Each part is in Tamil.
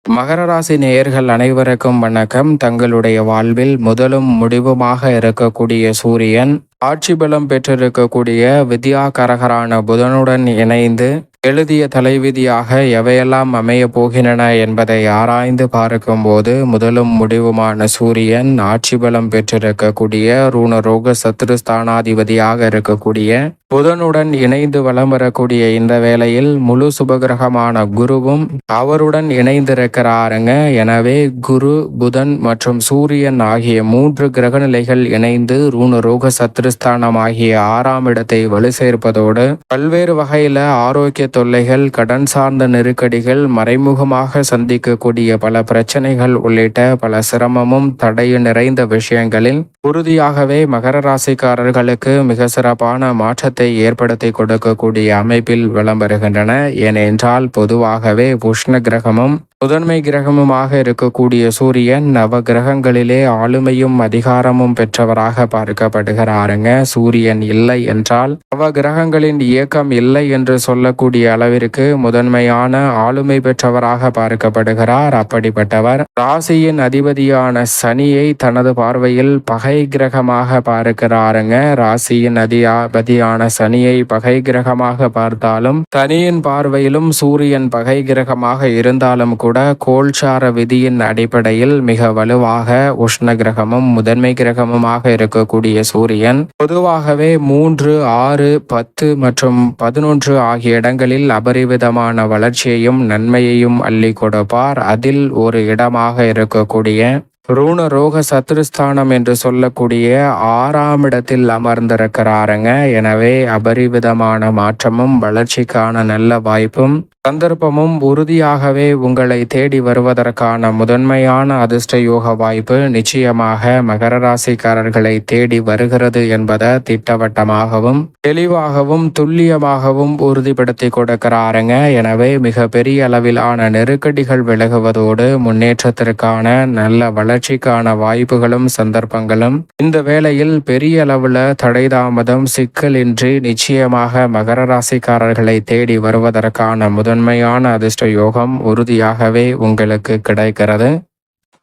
மகர ராசி நேயர்கள் அனைவருக்கும் வணக்கம். தங்களுடைய வாழ்வில் முதலும் முடிவுமாக இருக்கக்கூடிய சூரியன் ஆட்சி பலம் பெற்றிருக்கக்கூடிய வித்யாகரகரான புதனுடன் இணைந்து எழுதிய தலைவிதியாக எவையெல்லாம் அமைய போகின்றன என்பதை ஆராய்ந்து பார்க்கும்போது முதலும் முடிவுமான சூரியன் ஆட்சி பலம் பெற்றிருக்கக்கூடிய ரூணரோக சத்துருஸ்தானாதிபதியாக இருக்கக்கூடிய புதனுடன் இணைந்து வலம் வரக்கூடிய இந்த வேளையில் முழு சுபகிரகமான குருவும் அவருடன் இணைந்திருக்கிறாருங்க. எனவே குரு, புதன் மற்றும் சூரியன் ஆகிய 3 கிரகநிலைகள் இணைந்து ரூணரோக சத்துருஸ்தானம் ஆகிய 6ஆம் இடத்தை வலு சேர்ப்பதோடு பல்வேறு வகையில ஆரோக்கிய தொல்லைகள், கடன் சார்ந்த நெருக்கடிகள், மறைமுகமாக சந்திக்கக்கூடிய பல பிரச்சனைகள் உள்ளிட்ட பல சிரமமும் தடையும் நிறைந்த விஷயங்களில் உறுதியாகவே மகர ராசிக்காரர்களுக்கு மிக சிறப்பான மாற்றத்தை ஏற்படுத்தி கொடுக்கக்கூடிய அமைப்பில் விளம்பருகின்றன. ஏனென்றால் பொதுவாகவே உஷ்ண கிரகமும் முதன்மை கிரகமுமாக இருக்கக்கூடிய சூரியன் நவ கிரகங்களிலே ஆளுமையும் அதிகாரமும் பெற்றவராக பார்க்கப்படுகிறாருங்க. சூரியன் இல்லை என்றால் நவ கிரகங்களின் இயக்கம் இல்லை என்று சொல்லக்கூடிய அளவிற்கு முதன்மையான ஆளுமை பெற்றவராக பார்க்கப்படுகிறார். அப்படிப்பட்டவர் ராசியின் அதிபதியான சனியை தனது பார்வையில் பகை கிரகமாக பார்க்கிறாருங்க. ராசியின் அதிபதியான சனியை பகை கிரகமாக பார்த்தாலும் சனியின் பார்வையிலும் சூரியன் பகை கிரகமாக இருந்தாலும் கூட கோல்சார விதியின் அடிப்படையில் மிக வலுவாக உஷ்ண கிரகமும் முதன்மை கிரகமுமாக இருக்கக்கூடிய சூரியன் பொதுவாகவே 3, 6, 10 மற்றும் 11 ஆகிய இடங்களில் அபரிவிதமான வளர்ச்சியையும் நன்மையையும் அள்ளி கொடுப்பார். அதில் ஒரு இடமாக இருக்கக்கூடிய ரூணரோக சத்துருஸ்தானம் என்று சொல்லக்கூடிய 6ஆம் இடத்தில் அமர்ந்திருக்கிறாருங்க. எனவே அபரிவிதமான மாற்றமும் வளர்ச்சிக்கான நல்ல வாய்ப்பும் சந்தர்ப்பமும் உறுதியாகவே உங்களை தேடி வருவதற்கான முதன்மையான அதிர்ஷ்ட யோக வாய்ப்பு நிச்சயமாக மகர ராசிக்காரர்களை தேடி வருகிறது என்பதை திட்டவட்டமாகவும் தெளிவாகவும் துல்லியமாகவும் உறுதிப்படுத்தி கொடுக்கிறாருங்க. எனவே மிக பெரிய அளவிலான நெருக்கடிகள் விலகுவதோடு முன்னேற்றத்திற்கான நல்ல வளர்ச்சிக்கான வாய்ப்புகளும் சந்தர்ப்பங்களும் இந்த வேளையில் பெரிய அளவுல தடை தாமதம் சிக்கலின்றி நிச்சயமாக மகர ராசிக்காரர்களை தேடி வருவதற்கான முதன்மையான அதிர்ஷ்ட யோகம் உறுதியாகவே உங்களுக்கு கிடைக்கிறது.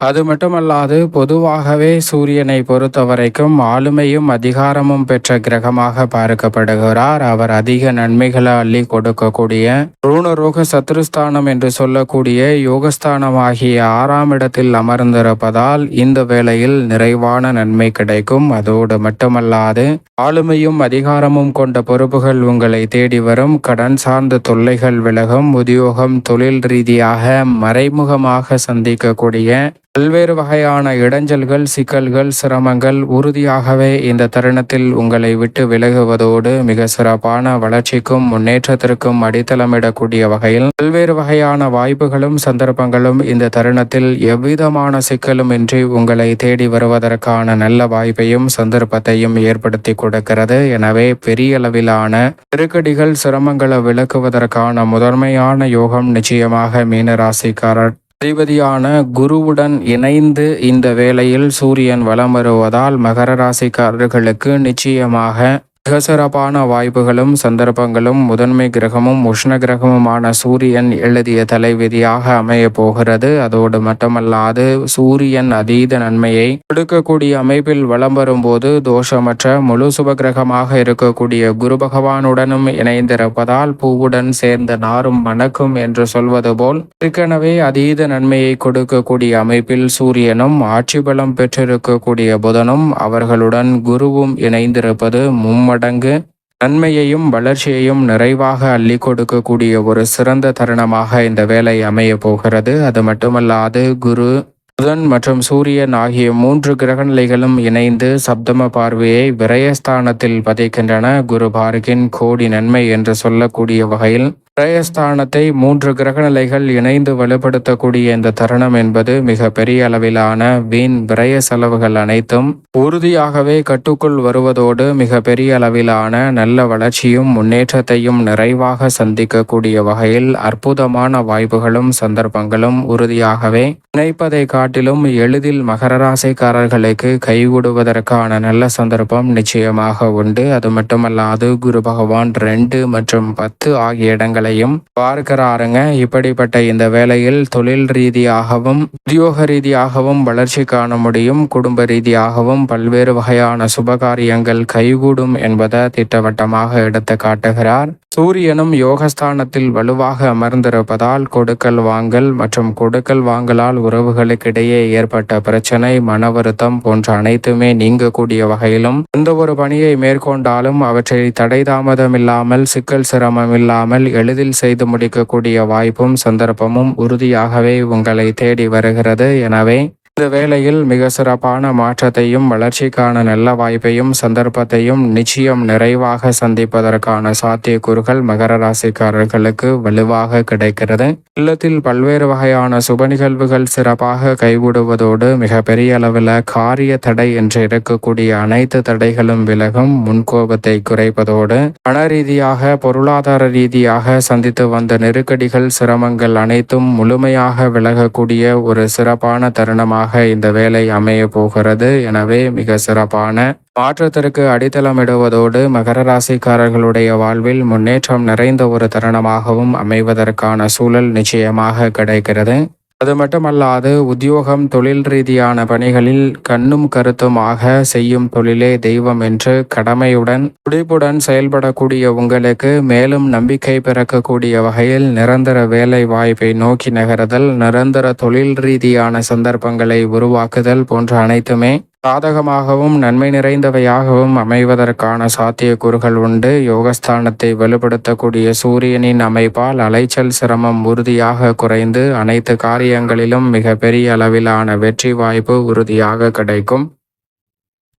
அது மட்டுமல்லாது பொதுவாகவே சூரியனை பொறுத்த வரைக்கும் ஆளுமையும் அதிகாரமும் பெற்ற கிரகமாக பார்க்கப்படுகிறார். அவர் அதிக நன்மைகளை அள்ளி கொடுக்கக்கூடிய ரூணரோக சத்துருஸ்தானம் என்று சொல்லக்கூடிய யோகஸ்தானம் ஆகிய 6ஆம் இடத்தில் அமர்ந்திருப்பதால் இந்த வேளையில் நிறைவான நன்மை கிடைக்கும். அதோடு மட்டுமல்லாது ஆளுமையும் அதிகாரமும் கொண்ட பொறுப்புகள் உங்களை தேடி வரும். கடன் சார்ந்த தொல்லைகள் விலகும். உத்தியோகம், தொழில் ரீதியாக மறைமுகமாக சந்திக்கக்கூடிய பல்வேறு வகையான இடைஞ்சல்கள், சிக்கல்கள், சிரமங்கள் உறுதியாகவே இந்த தருணத்தில் உங்களை விட்டு விலகுவதோடு மிக சிறப்பான வளர்ச்சிக்கும் முன்னேற்றத்திற்கும் அடித்தளமிடக்கூடிய வகையில் பல்வேறு வகையான வாய்ப்புகளும் சந்தர்ப்பங்களும் இந்த தருணத்தில் எவ்விதமான சிக்கலும் இன்றி உங்களை தேடி வருவதற்கான நல்ல வாய்ப்பையும் சந்தர்ப்பத்தையும் ஏற்படுத்தி கொடுக்கிறது. எனவே பெரிய அளவிலான நெருக்கடிகள், சிரமங்களை விலக்குவதற்கான முதன்மையான யோகம் நிச்சயமாக மீனராசிக்காரர் அதிபதியான குருவுடன் இணைந்து இந்த வேளையில் சூரியன் வலம் வருவதால் மகர ராசிக்காரர்களுக்கு நிச்சயமாக மிக சிறப்பான வாய்ப்புகளும் சந்தர்ப்பங்களும் முதன்மை கிரகமும் உஷ்ண கிரகமுமான சூரியன் எழுதிய தலைவிதியாக அமைய போகிறது. அதோடு மட்டுமல்லாது சூரியன் அதீத நன்மையை கொடுக்கக்கூடிய அமைப்பில் வலம் வரும்போது தோஷமற்ற முழு சுப கிரகமாக இருக்கக்கூடிய குரு பகவானுடனும் இணைந்திருப்பதால் பூவுடன் சேர்ந்த நாரும் மணக்கும் என்று சொல்வது போல் ஏற்கனவே அதீத நன்மையை கொடுக்கக்கூடிய அமைப்பில் சூரியனும் ஆட்சி பலம் பெற்றிருக்கக்கூடிய புதனும் அவர்களுடன் குருவும் இணைந்திருப்பது மும்மடங்கு நன்மையையும் வளர்ச்சியையும் நிறைவாக அள்ளி கொடுக்கக்கூடிய ஒரு சிறந்த தருணமாக இந்த வேலை அமைய போகிறது. அது மட்டுமல்லாது குரு, புதன் மற்றும் சூரியன் ஆகிய 3 கிரகநிலைகளும் இணைந்து சப்தம பார்வையை விரயஸ்தானத்தில் பதிக்கின்றன. குரு பார்க்கின் கோடி நன்மை என்று சொல்லக்கூடிய வகையில் விரயஸ்தானத்தை 3 கிரகநிலைகள் இணைந்து வலுப்படுத்தக்கூடிய இந்த தருணம் என்பது மிக பெரிய அளவிலான வீண் விரய செலவுகள் அனைத்தும் உறுதியாகவே கட்டுக்குள் வருவதோடு மிக பெரிய அளவிலான நல்ல வளர்ச்சியும் முன்னேற்றத்தையும் நிறைவாக சந்திக்கக்கூடிய வகையில் அற்புதமான வாய்ப்புகளும் சந்தர்ப்பங்களும் உறுதியாகவே நினைப்பதை காட்டிலும் எளிதில் மகர ராசிக்காரர்களுக்கு கைகூடுவதற்கான நல்ல சந்தர்ப்பம் நிச்சயமாக உண்டு. அது மட்டுமல்லாது குரு பகவான் 2 மற்றும் 10 ஆகிய இடங்கள் மாற்றங்களையும் பார்க்கிறாருங்க. இப்படிப்பட்ட இந்த வேளையில் தொழில் ரீதியாகவும் உத்தியோக ரீதியாகவும் வளர்ச்சி காண முடியும். குடும்ப ரீதியாகவும் பல்வேறு வகையான சுபகாரியங்கள் கைகூடும் என்பதை திட்டவட்டமாக எடுத்து காட்டுகிறார். சூரியனும் யோகஸ்தானத்தில் வலுவாக அமர்ந்திருப்பதால் கொடுக்கல் வாங்கல் மற்றும் கொடுக்கல் வாங்கலால் உறவுகளுக்கிடையே ஏற்பட்ட பிரச்சனை, மன வருத்தம் போன்ற அனைத்துமே நீங்கக்கூடிய வகையிலும், எந்த ஒரு பணியை மேற்கொண்டாலும் அவற்றை தடை தாமதம் இல்லாமல், சிக்கல் சிரமம் இல்லாமல் எளிதில் செய்து முடிக்கக்கூடிய வாய்ப்பும் சந்தர்ப்பமும் உறுதியாகவே உங்களை தேடி வருகிறது. எனவே இந்த வேளையில் மிக சிறப்பான மாற்றத்தையும் வளர்ச்சிக்கான நல்ல வாய்ப்பையும் சந்தர்ப்பத்தையும் நிச்சயம் நிறைவாக சந்திப்பதற்கான சாத்தியக்கூறுகள் மகர ராசிக்காரர்களுக்கு வலுவாக கிடைக்கிறது. இல்லத்தில் பல்வேறு வகையான சுப நிகழ்வுகள் சிறப்பாக கைகூடுவதோடு மிக பெரிய அளவில் காரிய தடை என்று இருக்கக்கூடிய அனைத்து தடைகளும் விலகும். முன்கோபத்தை குறைப்பதோடு பண ரீதியாக பொருளாதார ரீதியாக சந்தித்து வந்த நெருக்கடிகள் சிரமங்கள் அனைத்தும் முழுமையாக விலகக்கூடிய ஒரு சிறப்பான தருணமாக இந்த வேலை அமைய போகிறது. எனவே மிக சிறப்பான மாற்றத்திற்கு அடித்தளமிடுவதோடு மகர ராசிக்காரர்களுடைய வாழ்வில் முன்னேற்றம் நிறைந்த ஒரு தருணமாகவும் அமைவதற்கான சூழல் நிச்சயமாக கிடைக்கிறது. அது மட்டுமல்லாது உத்தியோகம் தொழில் ரீதியான பணிகளில் கண்ணும் கருத்துமாக செய்யும் தொழிலே தெய்வம் என்று கடமையுடன் துடிப்புடன் செயல்படக்கூடிய உங்களுக்கு மேலும் நம்பிக்கை பிறக்கக்கூடிய வகையில் நிரந்தர வேலை வாய்ப்பை நோக்கி நகருதல், நிரந்தர தொழில் ரீதியான சந்தர்ப்பங்களை உருவாக்குதல் போன்ற அனைத்துமே சாதகமாகவும் நன்மை நிறைந்தவையாகவும் அமைவதற்கான சாத்தியக்கூறுகள் உண்டு. யோகஸ்தானத்தை வலுப்படுத்தக்கூடிய சூரியனின் அமைப்பால் அலைச்சல் சிரமம் உறுதியாக குறைந்து அனைத்து காரியங்களிலும் மிக பெரிய அளவிலான வெற்றி வாய்ப்பு உறுதியாக கிடைக்கும்.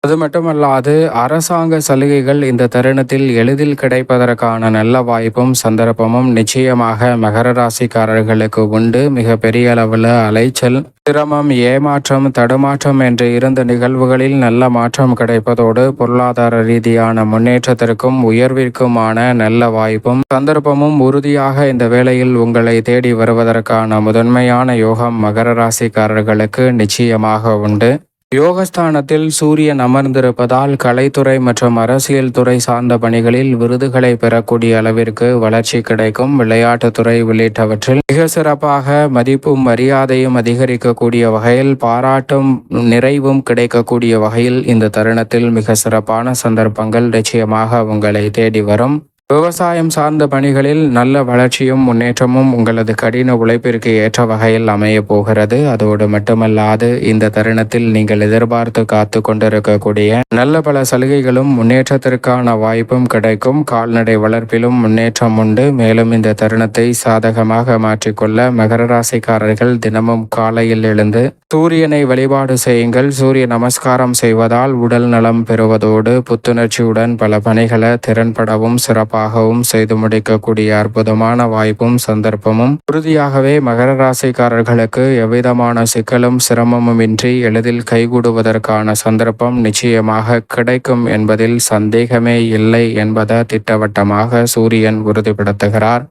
அது மட்டுமல்லாது அரசாங்க சலுகைகள் இந்த தருணத்தில் எளிதில் கிடைப்பதற்கான நல்ல வாய்ப்பும் சந்தர்ப்பமும் நிச்சயமாக மகர ராசிக்காரர்களுக்கு உண்டு. மிக பெரிய அளவில் அலைச்சல், சிரமம், ஏமாற்றம், தடுமாற்றம் என்று இருந்த நிகழ்வுகளில் நல்ல மாற்றம் கிடைப்பதோடு பொருளாதார ரீதியான முன்னேற்றத்திற்கும் உயர்விற்குமான நல்ல வாய்ப்பும் சந்தர்ப்பமும் உறுதியாக இந்த வேளையில் உங்களை தேடி வருவதற்கான முதன்மையான யோகம் மகர ராசிக்காரர்களுக்கு நிச்சயமாக உண்டு. யோகஸ்தானத்தில் சூரியன் அமர்ந்திருப்பதால் கலைத்துறை மற்றும் அரசியல் துறை சார்ந்த பணிகளில் விருதுகளை பெறக்கூடிய அளவிற்கு வளர்ச்சி கிடைக்கும். விளையாட்டுத்துறை உள்ளிட்டவற்றில் மிக சிறப்பாக மதிப்பும் மரியாதையும் அதிகரிக்கக்கூடிய வகையில் பாராட்டும் நிறைவும் கிடைக்கக்கூடிய வகையில் இந்த தருணத்தில் மிக சிறப்பான சந்தர்ப்பங்கள் நிச்சயமாக உங்களை தேடி வரும். விவசாயம் சார்ந்த பணிகளில் நல்ல வளர்ச்சியும் முன்னேற்றமும் உங்களது கடின உழைப்பிற்கு ஏற்ற வகையில் அமைய போகிறது. அதோடு மட்டுமல்லாது இந்த தருணத்தில் நீங்கள் எதிர்பார்த்து காத்து கொண்டிருக்கக்கூடிய நல்ல பல சலுகைகளும் முன்னேற்றத்திற்கான வாய்ப்பும் கிடைக்கும். கால்நடை வளர்ப்பிலும் முன்னேற்றம் உண்டு. மேலும் இந்த தருணத்தை சாதகமாக மாற்றிக்கொள்ள மகர ராசிக்காரர்கள் தினமும் காலையில் எழுந்து சூரியனை வழிபாடு செய்யுங்கள். சூரிய நமஸ்காரம் செய்வதால் உடல் நலம் பெறுவதோடு புத்துணர்ச்சியுடன் பல பணிகளை திறன்படவும் சிறப்பாகவும் செய்து முடிக்கக்கூடிய அற்புதமான வாய்ப்பும் சந்தர்ப்பமும் உறுதியாகவே மகர ராசிக்காரர்களுக்கு எவ்விதமான சிக்கலும் சிரமமும் இன்றி எளிதில் கைகூடுவதற்கான சந்தர்ப்பம் நிச்சயமாக கிடைக்கும் என்பதில் சந்தேகமே இல்லை என்பதை திட்டவட்டமாக சூரியன் உறுதிப்படுத்துகிறார்.